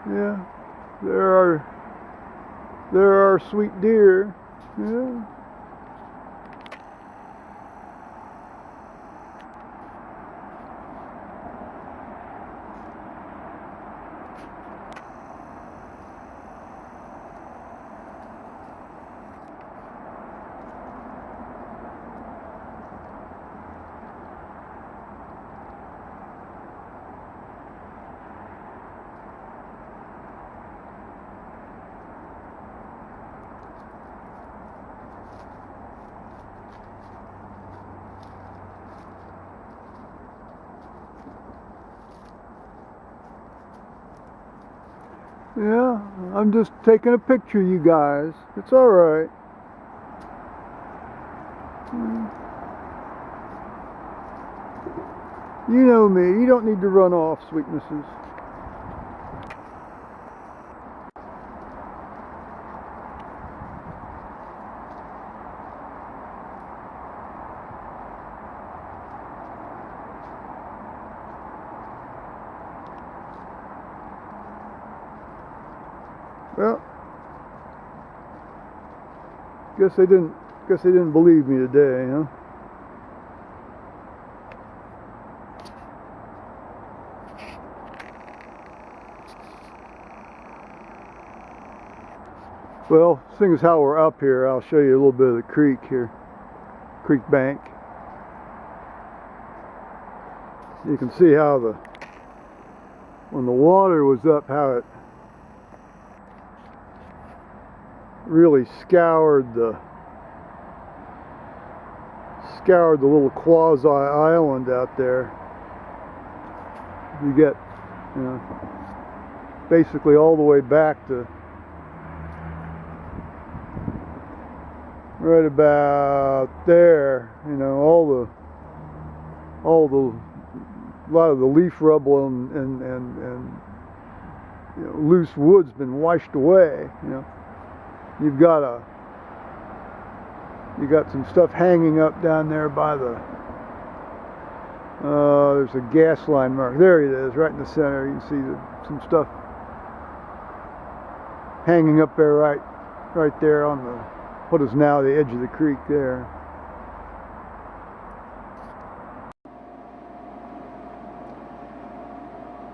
Yeah, there are there are sweet deer. Yeah. Yeah, I'm just taking a picture, you guys. It's all right. You know me. You don't need to run off, sweetnesses. Well, guess they didn't believe me today, huh? Well, seeing as how we're up here, I'll show you a little bit of the creek here. Creek bank. You can see how when the water was up, how it really scoured the little quasi island out there. You get, you know, basically all the way back to right about there. You know, a lot of the leaf rubble and you know, loose wood's been washed away. You know, you got some stuff hanging up down there by the there's a gas line mark. There it is, right in the center. You can see some stuff hanging up there, right there on what is now the edge of the creek there.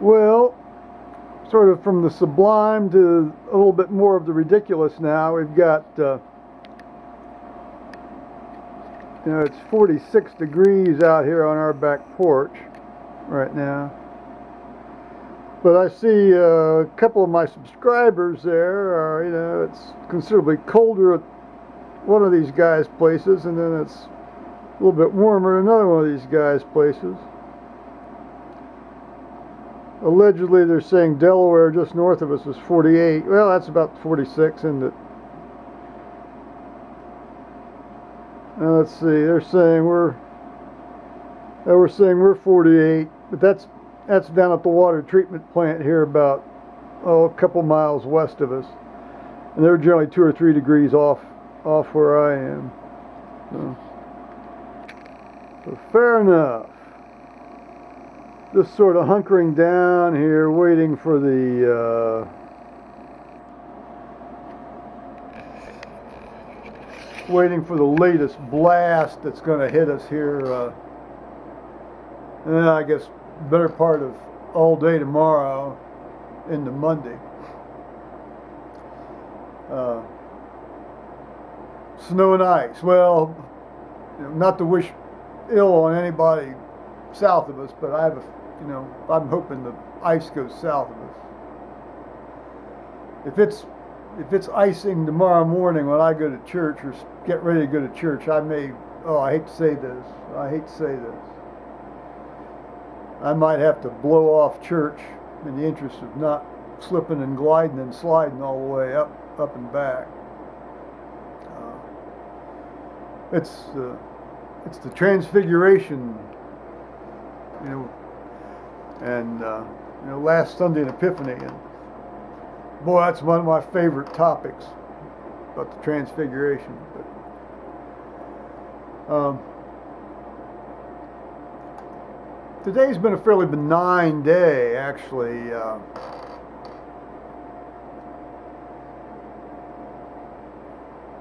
Well, sort of from the sublime to a little bit more of the ridiculous now. We've got, you know, it's 46 degrees out here on our back porch right now. But I see a couple of my subscribers there are, you know, it's considerably colder at one of these guys' places, and then it's a little bit warmer at another one of these guys' places. Allegedly, they're saying Delaware, just north of us, is 48. Well, that's about 46, isn't it? Let's see. They're saying we're 48, but that's down at the water treatment plant here, about a couple miles west of us, and they're generally 2 or 3 degrees off where I am. So fair enough. Just sort of hunkering down here, waiting for the latest blast that's going to hit us here. I guess better part of all day tomorrow into Monday. Snow and ice. Well, you know, not to wish ill on anybody south of us, but I'm hoping the ice goes south of us. If it's icing tomorrow morning when I go to church or get ready to go to church, I hate to say this. I might have to blow off church in the interest of not slipping and gliding and sliding all the way up and back. It's the Transfiguration, you know, and you know, last Sunday in Epiphany, and boy, that's one of my favorite topics about the Transfiguration. But today's been a fairly benign day, actually.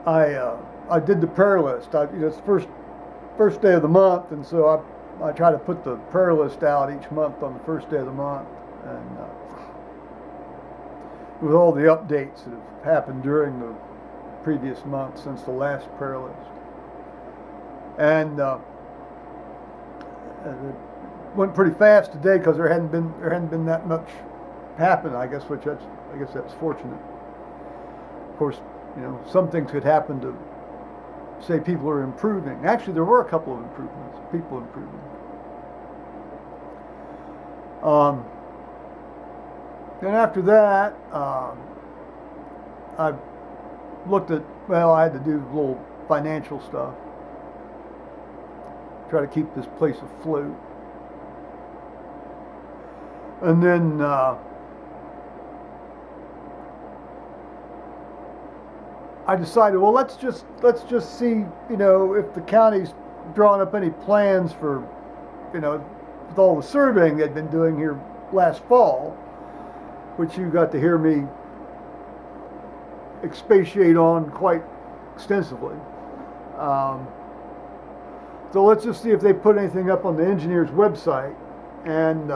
I did the prayer list. It's the first day of the month, and so I try to put the prayer list out each month on the first day of the month, and with all the updates that have happened during the previous month since the last prayer list. And it went pretty fast today because there hadn't been that much happen. I guess that's fortunate. Of course, some things could happen to say people are improving. Actually, there were a couple of improvements. People improving. Then after that, I looked at. Well, I had to do a little financial stuff. Try to keep this place afloat. And then I decided, well, let's just see, if the county's drawing up any plans for, with all the surveying they'd been doing here last fall, which you got to hear me expatiate on quite extensively. So let's just see if they put anything up on the engineer's website. And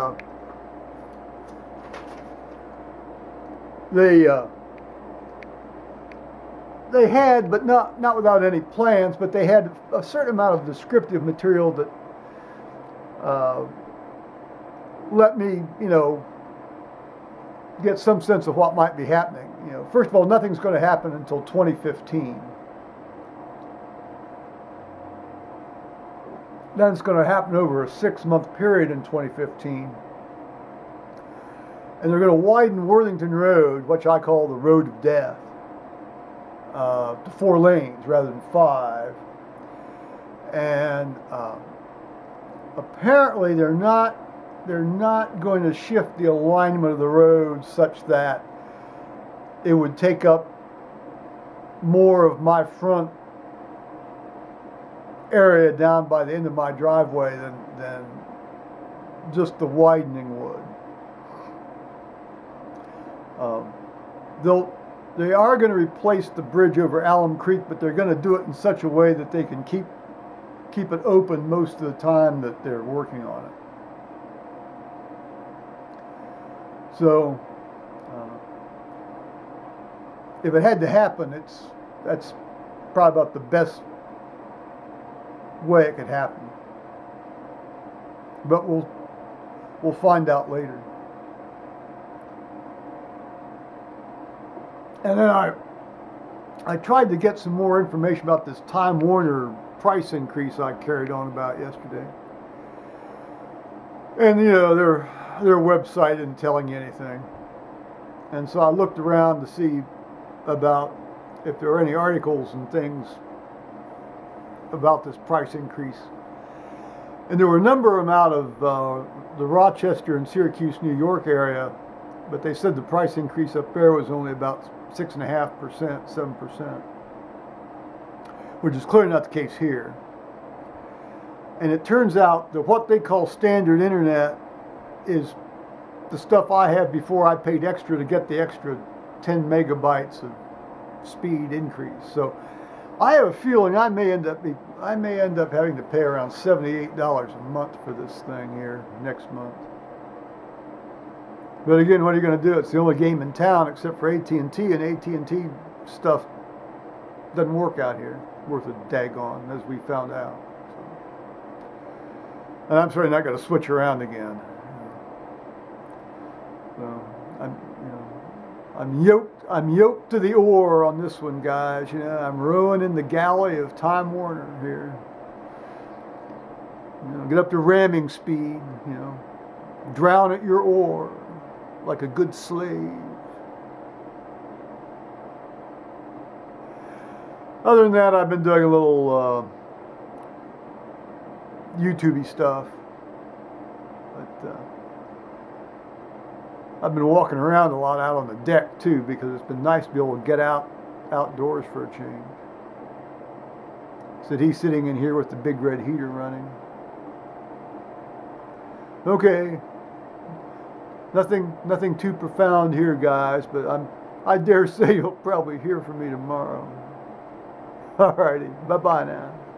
they had, but not without any plans, but they had a certain amount of descriptive material that let me, get some sense of what might be happening. First of all, nothing's going to happen until 2015. Then it's going to happen over a 6-month period in 2015. And they're going to widen Worthington Road, which I call the Road of Death, to 4 lanes rather than 5. And apparently they're not going to shift the alignment of the road such that it would take up more of my front area down by the end of my driveway than just the widening would. They are going to replace the bridge over Alum Creek, but they're going to do it in such a way that they can keep it open most of the time that they're working on it. So, if it had to happen, that's probably about the best way it could happen. But we'll find out later. And then I tried to get some more information about this Time Warner price increase I carried on about yesterday. And their website isn't telling you anything. And so I looked around to see about if there were any articles and things about this price increase. And there were a number of them out of the Rochester and Syracuse, New York area, but they said the price increase up there was only about 6.5%, 7%, which is clearly not the case here. And it turns out that what they call standard internet is the stuff I had before I paid extra to get the extra 10 megabytes of speed increase. So I have a feeling I may end up having to pay around $78 a month for this thing here next month. But again, what are you going to do? It's the only game in town except for AT&T, and AT&T stuff doesn't work out here worth a daggone, as we found out. So. And I'm certainly not going to switch around again. So I'm yoked to the oar on this one, guys. I'm rowing in the galley of Time Warner here. Get up to ramming speed. Drown at your oar like a good slave. Other than that, I've been doing a little YouTube-y stuff. But I've been walking around a lot out on the deck too, because it's been nice to be able to get outdoors for a change. So he's sitting in here with the big red heater running. Okay, nothing too profound here, guys, but I dare say you'll probably hear from me tomorrow. Alrighty, bye-bye now.